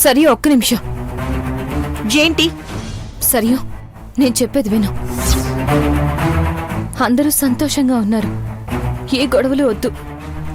సరియో, ఒక్క నిమిషం. ఏంటి? సరియో, నేను చెప్పేది విను. అందరూ సంతోషంగా ఉన్నారు. ఏ గొడవలు వద్దు.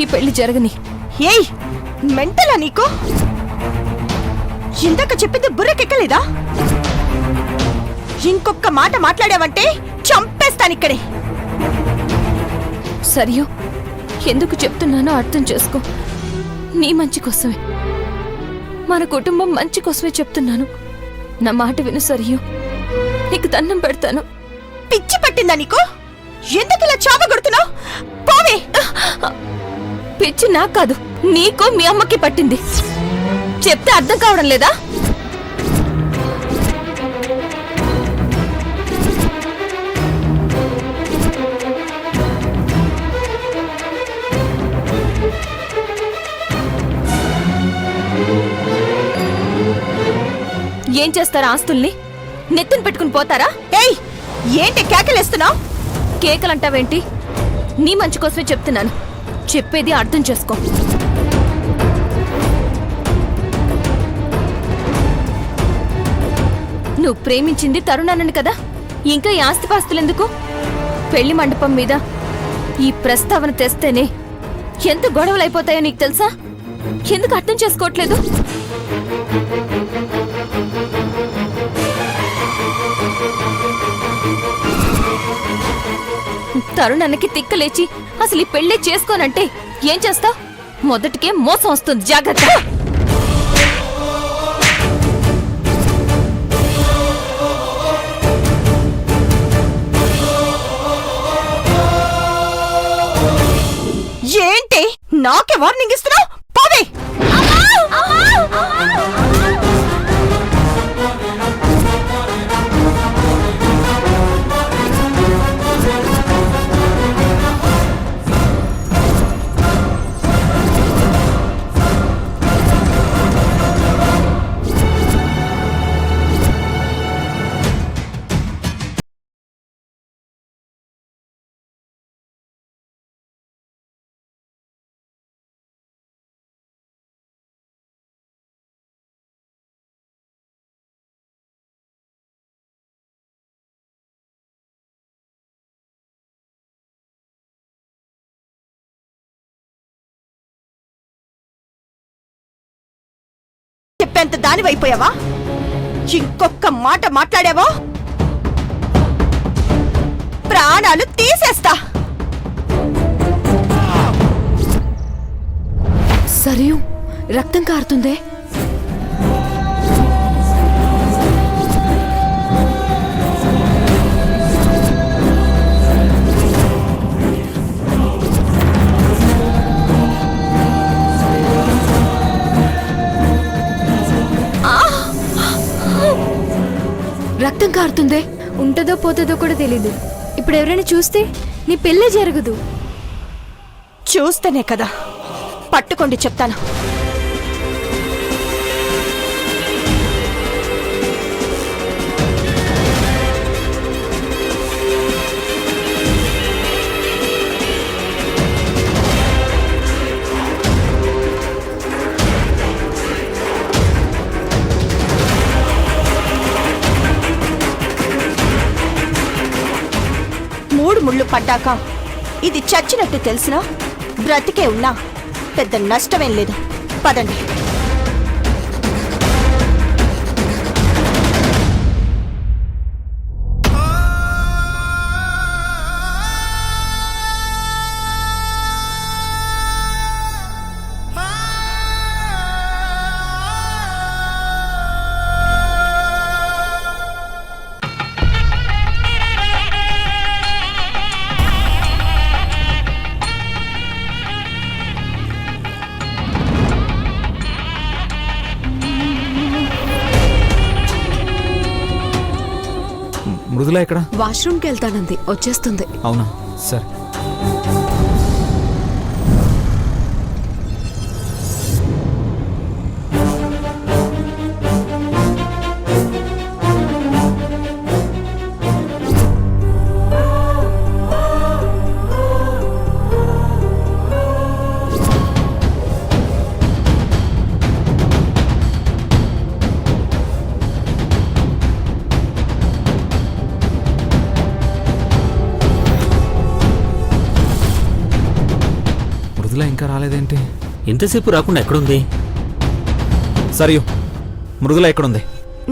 ఈ పెళ్లి జరగని. ఏయ్, మెంటలా నీకు? ఇందాక చెప్పింది బుర్రకెక్కలేదా? ఇంకొక్క మాట మాట్లాడావంటే చంపేస్తానిక్కడే. సరియో, ఎందుకు చెప్తున్నానో అర్థం చేసుకో. నీ మంచి కోసమే, మన కుటుంబం మంచి కోసమే చెప్తున్నాను. నా మాట విను సరియో. నీకు దండం పెడతాను. పిచ్చి పట్టిందా నీకు? ఎందుకు ఇలా చావగొడుతున్నావు? పోవే. పిచ్చి నాకు కాదు, నీకో మీ అమ్మకి పట్టింది. చెప్తే అర్థం కావడం లేదా? ఏం చేస్తారా? ఆస్తుల్ని నెత్తిన పెట్టుకుని పోతారా? ఏయ్, ఏంటి కేకలేస్తున్నావు? కేకలంటావేంటి? నీ మంచి కోసమే చెప్తున్నాను. చెప్పేది అర్థం చేసుకో. నువ్వు ప్రేమించింది తరుణానని కదా, ఇంకా ఈ ఆస్తిపాస్తులెందుకు? పెళ్లి మండపం మీద ఈ ప్రస్తావన తెస్తేనే ఎంత గొడవలైపోతాయో నీకు తెలుసా? ఎందుకు అర్థం చేసుకోవట్లేదు? తరుణన్నకి తిక్కలేచి అసలు ఈ పెళ్లే చేసుకోనంటే ఏం చేస్తావ్? మొదటికే మోసం వస్తుంది, జాగ్రత్త. ఏంటి నాకే వార్నింగ్ ఇస్తున్నావు? పోవే. చెప్పేంత దానివైపోయావా? ఇంకొక్క మాట మాట్లాడావా ప్రాణాలు తీసేస్తా. సరియు, రక్తం కారుతుందే. రక్తం కారుతుందే. ఉంటదో పోతుందో కూడా తెలీదు. ఇప్పుడు ఎవరైనా చూస్తే నీ పెళ్ళే జరగదు. చూస్తేనే కదా, పట్టుకోండి చెప్తాను. మూడు ముళ్ళు పడ్డాక ఇది చచ్చినట్టు తెలిసినా బ్రతికే ఉన్నా పెద్ద నష్టమేం లేదు. పదండి. మృదుల ఎక్కడ? వాష్రూమ్కి వెళ్తానంది, వచ్చేస్తుంది. అవునా, సరే. మృదుల ఇంకా రాలేదేంటి? ఇంతసేపు రాకుండా ఎక్కడుంది? సరియు, మృదుల ఎక్కడుంది?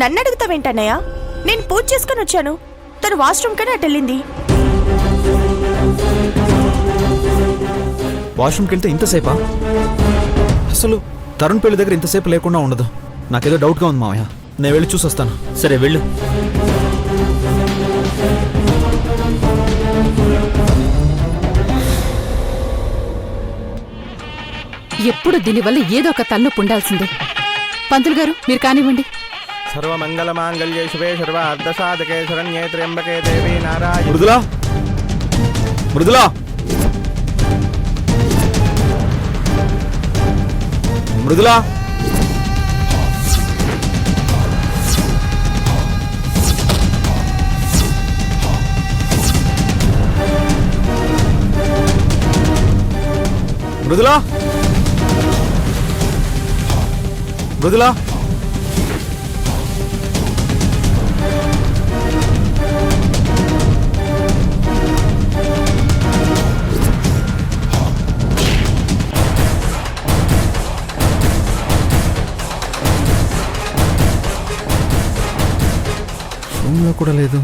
నన్ను అడుగుతావేంటన్నయ్య? నేను పూజ చేసుకుని వచ్చాను. తను వాష్రూమ్ కన్నా అటు వెళ్ళింది. వాష్రూమ్కి వెళ్తే ఇంతసేపా? అసలు తరుణ్ పెళ్లి దగ్గర ఇంతసేపు లేకుండా ఉండదు. నాకేదో డౌట్గా ఉంది మావయ్య. నేను వెళ్ళి చూసొస్తాను. సరే వెళ్ళు. ఎప్పుడు దీనివల్ల ఏదో ఒక తలనొప్పి ఉండాల్సిందే. పంతులు గారు మీరు కానివ్వండి. సర్వమంగళమాంగళ్యే శుభే సర్వార్థసాధకే శరణ్యే త్ర్యంబకే దేవి నారాయణి. మృదులా, మృదులా, మృదులా, మృదులా, మృదులా. రూమ్లో కూడా లేదు.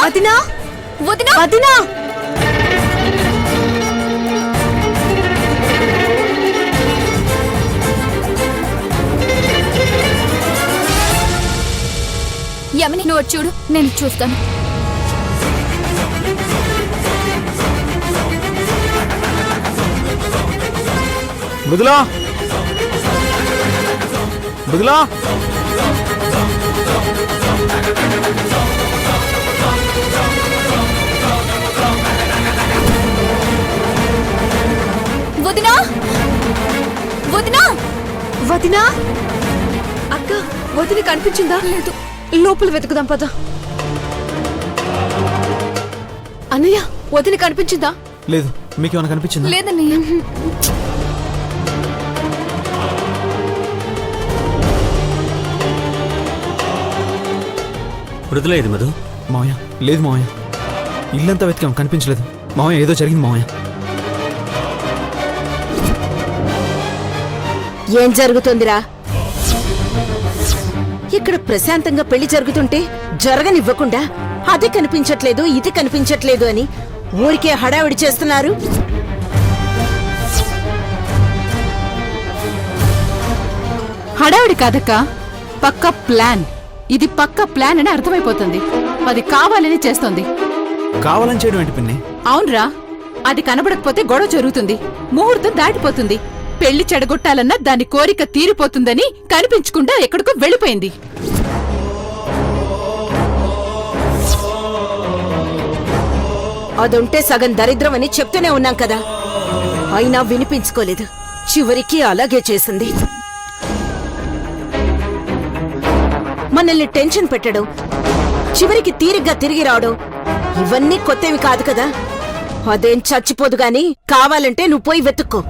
వదినా, వదినా, వదినా. యమని నువ్వు వచ్చి చూడు, నేను చూస్తాను. మృదులా, మృదులా. వదినా, వదినా, వదినా, అక్క వదిన కనిపించిందా? లేదు. లోపల వెతుకుదాం పద. అన్నయ్య వదిన కనిపించిందా? లేదు. మీకేమైనా కనిపించిందా? లేదన్నయ్య. మృదుల ఇది మధు. మావయ్య లేదు మావయ్య. ఇల్లంతా వెతికాం, కనిపించలేదు మావయ్య. ఏదో జరిగింది మావయ్య. ఏం జరుగుతుందిరా? ఇక్కడ ప్రశాంతంగా పెళ్లి జరుగుతుంటే జరగనివ్వకుండా అది కనిపించట్లేదు, ఇది కనిపించట్లేదు అని ఊరికే హడావిడి చేస్తున్నారు. హడావిడి కాదక్క, పక్క ప్లాన్. ఇది పక్క ప్లాన్ అని అర్థమైపోతుంది. అది కావాలని చేస్తోంది. కావాలని చేయడం ఏంటి పిన్ని? అవునరా, అది కనబడకపోతే గొడవ జరుగుతుంది, ముహూర్తం దాటిపోతుంది, పెళ్లి చెడగొట్టాలన్నా దాని కోరిక తీరిపోతుందని కనిపించకుండా ఎక్కడికో వెళ్ళిపోయింది. అదుంటే సగం దరిద్రం అని చెప్తూనే ఉన్నాం కదా, అయినా వినిపించుకోలేదు. చివరికి అలాగే చేసింది. మనల్ని టెన్షన్ పెట్టడం, చివరికి తీరిగ్గా తిరిగి రావడం, ఇవన్నీ కొత్తవి కాదు కదా. అదేం చచ్చిపోదు గాని కావాలంటే నువ్వు పోయి వెతుక్కో.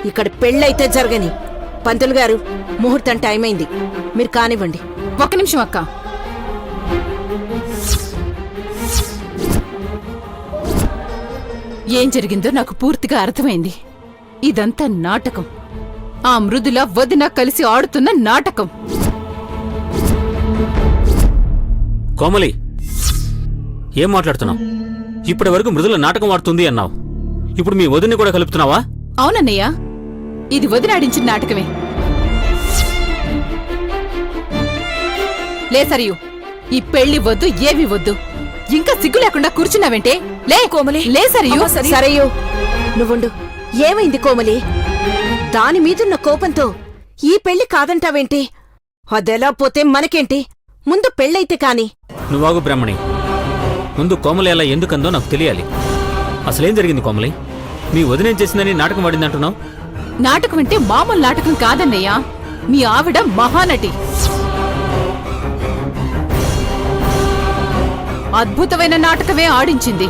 ఇక్కడ పెళ్ళైతే జరగని. పంతులు గారు, ముహూర్తం టైం అయింది, మీరు కానివ్వండి. ఒక్క నిమిషం అక్క. ఏం జరిగిందో నాకు పూర్తిగా అర్థమైంది. ఇదంతా నాటకం. ఆ మృదుల వదిన కలిసి ఆడుతున్న నాటకం. కోమలి, ఏం మాట్లాడుతున్నావు? ఇప్పటి వరకు మృదుల నాటకం ఆడుతుంది అన్నావు. ఇప్పుడు మీ వదిన్ని కూడా కలుపుతున్నావా? అవునన్నయ్య, ఇది వదిన ఆడించిన నాటకమే. లే సరియు, ఈ పెళ్లి వద్దు, ఏవి వద్దు. ఇంకా సిగ్గు లేకుండా కూర్చున్నావేంటే? లే కోమలి, లే సరియు. సరయ్యో, నువ్వుండు. ఏమైంది కోమలి? దాని మీదున్న కోపంతో ఈ పెళ్లి కాదంటావేంటి? అదెలా పోతే మనకేంటి? ముందు పెళ్ళైతే కాని. నువ్వాగు బ్రహ్మణి. ముందు కోమలి అలా ఎందుకందో నాకు తెలియాలి. అసలేం జరిగింది కోమలి? మీ వదినేం చేసిందని నాటకం ఆడిందంటున్నావు? నాటకం అంటే మామూలు నాటకం కాదన్నయ్య. మీ ఆవిడ మహానటి. అద్భుతమైన నాటకమే ఆడించింది.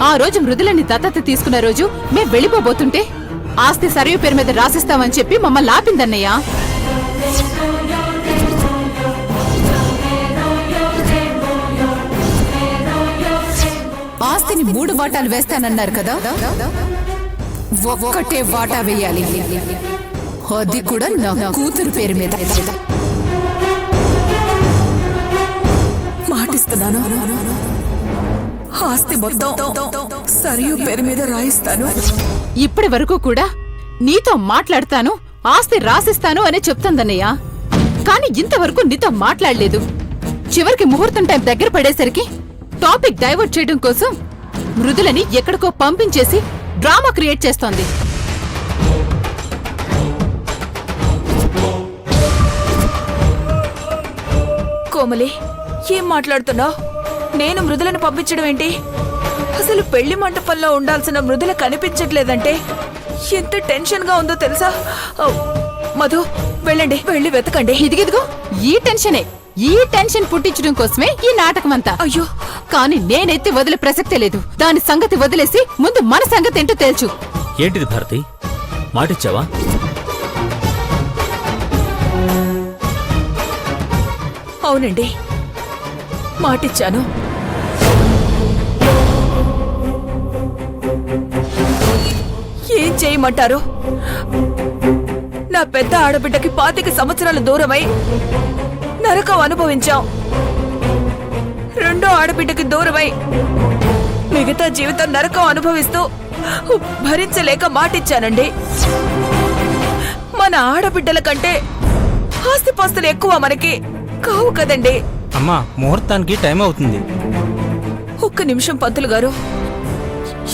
ఆ రోజు మృదులని దత్తత తీసుకున్న రోజు మేం వెళ్ళిపోబోతుంటే ఆస్తి సరయు పేరు మీద రాసిస్తామని చెప్పి మమ్మల్ని ఆపిందన్నయ్య. ఆస్తిని 3 వాటాలు వేస్తానన్నారు కదా, ఒక్కటే వాటా వేయాలి. అది కూడా నా కూతురు పేరు మీద. మాటిస్తున్నాను, ఆస్తి మొత్తం సరియు పేరు మీద రాయిస్తాను. ఇప్పటి వరకు కూడా నీతో మాట్లాడతాను, ఆస్తి రాసిస్తాను అని చెప్తుందన్నయ్య. కాని ఇంతవరకు నీతో మాట్లాడలేదు. చివరికి ముహూర్తం టైం దగ్గర పడేసరికి టాపిక్ డైవర్ట్ చేయడం కోసం మృదులని ఎక్కడికో పంపించేసి డ్రామా క్రియేట్ చేస్తోంది. కోమలి, ఏం మాట్లాడుతున్నావు? నేను మృదులను పంపించడం ఏంటి? అసలు పెళ్లి మంటపంలో ఉండాల్సిన మృదుల కనిపించట్లేదంటే ఎంత టెన్షన్ గా ఉందో తెలుసా? మధు, వెళ్ళండి, వెళ్ళి వెతకండి. ఇదిగిదిగో ఈ టెన్షన్ పుట్టించడం కోసమే ఈ నాటకం అంతా. అయ్యో, కానీ నేనైతే వదిలే ప్రసక్తే లేదు. దాని సంగతి వదిలేసి ముందు మన సంగతి ఏంటో తేల్చు. ఏంటిది భారతి, మాటిచ్చావా? అవునండి, మాటిచ్చాను. ఏం చేయమంటారు? నా పెద్ద ఆడబిడ్డకి 25 సంవత్సరాల దూరమై నరకం అనుభవించాం. రెండో ఆడబిడ్డకి దూరమై మిగతా జీవితం నరకం అనుభవిస్తూ భరించలేక మాటిచ్చానండి. మన ఆడబిడ్డల కంటే ఆస్తిపాస్తులు ఎక్కువ మనకి కావు కదండి. అమ్మా, ముహూర్తానికి టైం అవుతుంది. ఒక్క నిమిషం పంతులు గారు.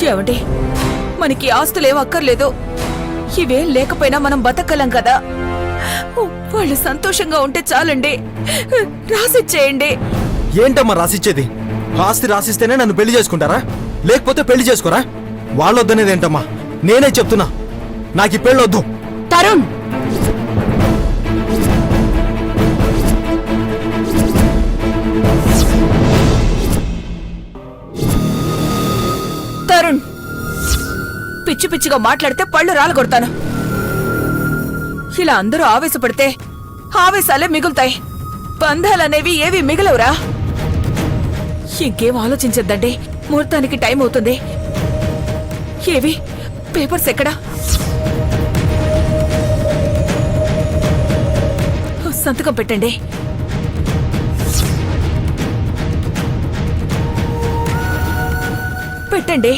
ఏమండి, మనకి ఆస్తులేం అక్కర్లేదు. ఇవేం లేకపోయినా మనం బతకలం కదా. వాళ్ళు సంతోషంగా ఉంటే చాలండి. రాసిచ్చేయండి. ఏంటమ్మా రాసిచ్చేది? ఆస్తి రాసిస్తేనే నన్ను పెళ్లి చేసుకుంటారా? లేకపోతే పెళ్లి చేసుకోరా? వాళ్ళొద్దనేది ఏంటమ్మా? నేనే చెప్తున్నా, నాకు ఈ పెళ్ళొద్దు. తరుణ్, తరుణ్, పిచ్చి పిచ్చిగా మాట్లాడితే పళ్ళు రాలగొడతాను. ఇలా అందరూ ఆవేశపడితే ఆవేశాలే మిగులుతాయి. బంధాలనేవి ఏవి మిగలవురా. ఇంకేం ఆలోచించద్దండి, ముహూర్తానికి టైం అవుతుంది. ఏవి పేపర్స్ ఎక్కడా? సంతకం పెట్టండి. పెట్టండి.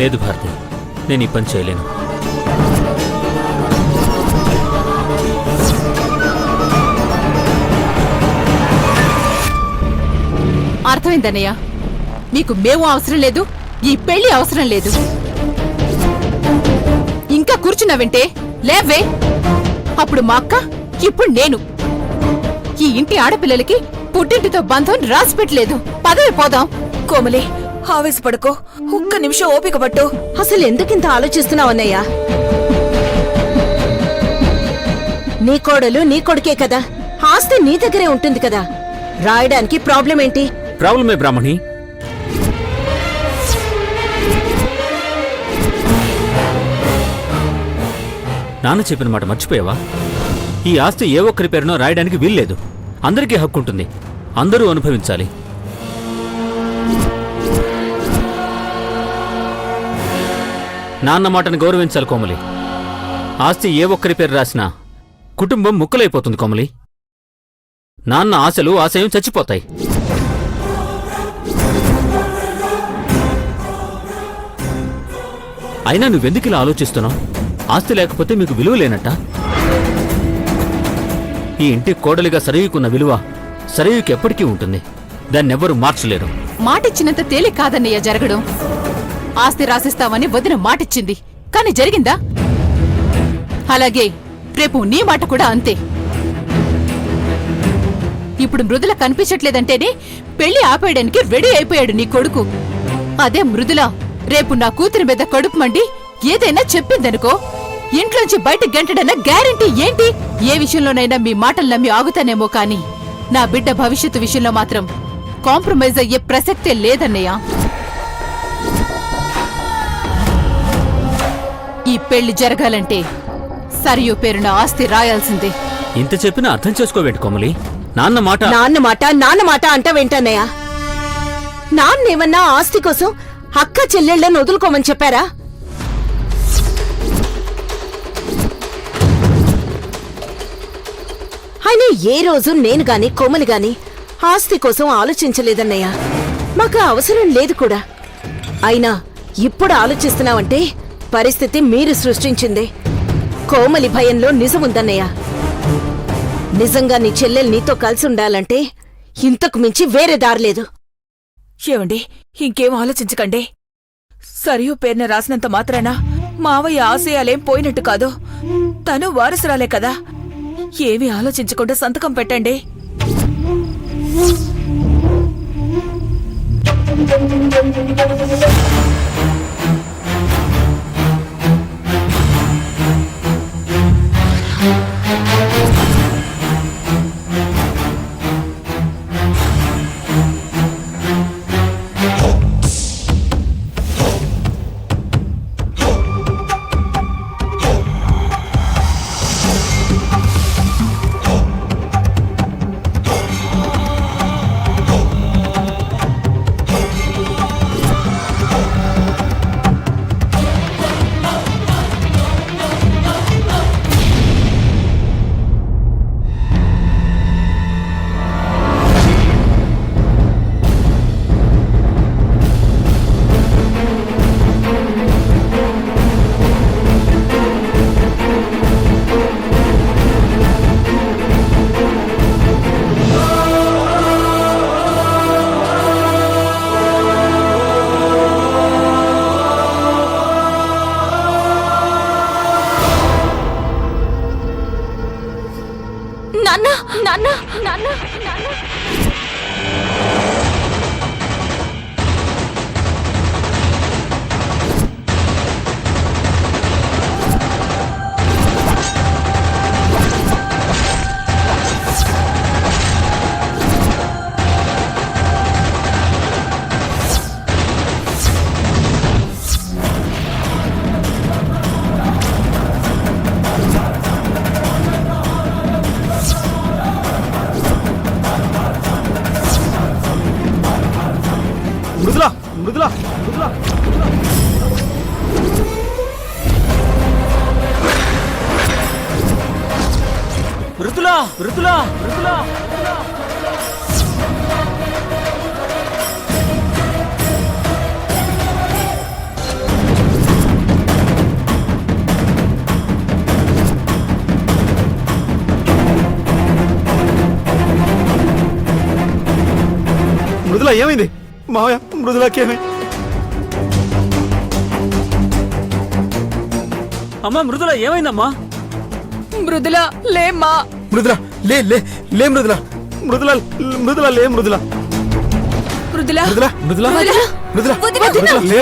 లేదు భారతి, నేను ఈ పని చేయలేను. అర్థమైందన్నయ్య. నీకు మేము అవసరం లేదు, ఈ పెళ్లి అవసరం లేదు. ఇంకా కూర్చున్నావంటే లేవే. అప్పుడు మా అక్క, ఇప్పుడు నేను. ఈ ఇంటి ఆడపిల్లలకి పుట్టింటితో బంధం రాసి పెట్టలేదు. పదవి పోదాం. కోమలి, ఆవేశపడుకో. ఒక్క నిమిషం ఓపిక పట్టు. అసలు ఎందుకింత ఆలోచిస్తున్నావు అన్నయ్య? నీ కోడలు నీ కొడుకే కదా, ఆస్తి నీ దగ్గరే ఉంటుంది కదా. రాయడానికి ప్రాబ్లం ఏంటి? ప్రాబ్లమే బ్రాహ్మణి. నాన్న చెప్పిన మాట మర్చిపోయావా? ఈ ఆస్తి ఏ ఒక్కరి పేరునో రాయడానికి వీల్లేదు. అందరికీ హక్కు ఉంటుంది, అందరూ అనుభవించాలి. నాన్న మాటను గౌరవించాలి కోమలి. ఆస్తి ఏ ఒక్కరి పేరు రాసినా కుటుంబం ముక్కలైపోతుంది కోమలి. నాన్న ఆశలు ఆశయం చచ్చిపోతాయి. అయినా నువ్వెందుకు ఇలా ఆలోచిస్తున్నావు? ఆస్తి లేకపోతే మీకు విలువ లేనట్ట? ఈ ఇంటి కోడలిగా సరయుకున్న విలువ సరయుకి ఎప్పటికీ ఉంటుంది. దాన్నెవ్వరూ మార్చలేరు. మాటిచ్చినంత తేలిక కాదన్నయ్య జరగడం. ఆస్తి రాసిస్తామని వదిన మాటిచ్చింది, కాని జరిగిందా? అలాగే రేపు నీ మాట కూడా అంతే. ఇప్పుడు మృదుల కనిపించట్లేదంటేనే పెళ్లి ఆపేయడానికి రెడీ అయిపోయాడు నీ కొడుకు. అదే మృదుల రేపు నా కూతురి మీద కడుపు మండి ఏదైనా చెప్పిందనుకో, ఇంట్లోంచి బయటకు గంటడన్న గ్యారంటీ ఏంటి? ఏ విషయంలోనైనా మీ మాటలు నమ్మి ఆగుతానేమో కాని నా బిడ్డ భవిష్యత్తు విషయంలో మాత్రం కాంప్రమైజ్ అయ్యే ప్రసక్తే లేదన్నయ్య. ఈ పెళ్లి జరగాలంటే సరియు పేరున ఆస్తి రాయాల్సిందే. ఇంత చెప్పినా అర్థం చేసుకోవేంటి కోమలి? నాన్న మాట నాన్న మాట అంటావేంటన్నయ్య? నాన్నేమన్నా ఆస్తి కోసం అక్క చెల్లెళ్ళని వదులుకోమని చెప్పారా? ఆయన ఏ రోజు నేను గాని కోమలి గాని ఆస్తి కోసం ఆలోచించలేదన్నయ్య. మాకు అవసరం లేదు కూడా. అయినా ఇప్పుడు ఆలోచిస్తున్నావంటే పరిస్థితి మీరు సృష్టించిందే. కోమలి భయంలో నిజముందన్నయ్య. నిజంగా నీ చెల్లెలు నీతో కలిసి ఉండాలంటే ఇంతకు మించి వేరే దారిలేదు. ఏమండి, ఇంకేం ఆలోచించకండి. సరియు పేరున రాసినంత మాత్రాన మావయ్య ఆశయాలేం పోయినట్టు కాదు. తను వారసురాలే కదా. ఏమీ ఆలోచించకుండా సంతకం పెట్టండి. నాన్న నాన్న నాన్న నాన్న మృదులా మృదులా మృదులా మృదులా మృదులా మృదులా మృదులా ఏమైంది? మావయ్య, మృదులాకేమై? అమ్మా మృదులా ఏమైందమ్మా? మృదుల లేమ్మా. మృదులా లే లే లే మృదులా మృదులా మృదులా లే మృదులా మృదుల మృదులా మృదులా మృదులా మృదులా లే